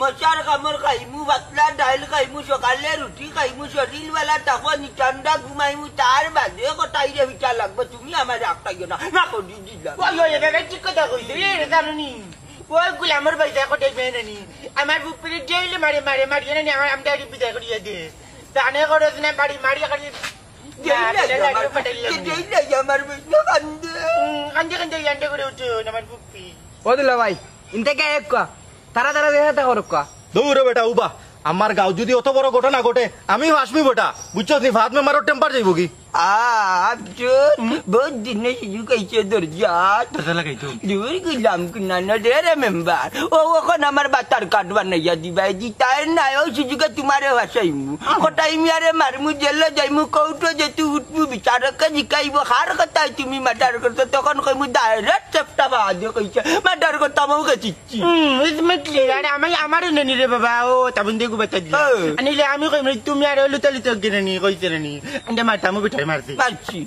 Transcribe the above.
মশার কামড় খাইমু পাতলা ডাইল খাইমু সকালে রুটি খাইমু শরীর বেলা তারপর নিচন্ডা ঘুমাইমু তার বাদে কটাইরে বিচার লাগবে তুমি আমার রাখতাইও না না করি দিলাম ঠিক কথা কইছো রে জানুনি ওই গুলামর পয়সা কটাই বেনানি আমার বুপিরে ডেইলি মারে মারে মারিয়ে না আমার আমটা বিদায় করিয়ে দে জানে করছ না বাড়ি মারি করি ও দিলা ভাই ইনতে কে এক কা তারা তারা দেখা করো কা দৌড়ে বেটা উবা আমার গাঁও যদি অত বড় ঘটনা ঘটে আমি হাসমি বেটা বুঝছো নি ভাত মে মারো টেম্পার যাইব কি बहुत दिन से यू कैसे दर जात दूर गुलाम कुन्ना न दे रे मेंबर ओ को नंबर बातर काटवा नहीं आदि भाई जी तार ना हो सुजुका तुम्हारे वासई मु कोटाई मियारे मार मु जेल जाई मु कौटो जे तू उठबू विचार का जिकाई वो हार करता तुमी मर्डर करतो तखन कई मु डायरेक्ट चपटा बा दियो कैसे मर्डर करता मु के चिच्ची इसमें क्लियर आमी আমারে ননি রে বাবা ও তবন দেখু বাতা দি আনিলে আমি কই তুমি আর লুতা লুতা গিনে নি কইতে নি এন্ড মাটা মু বিঠাই মারছি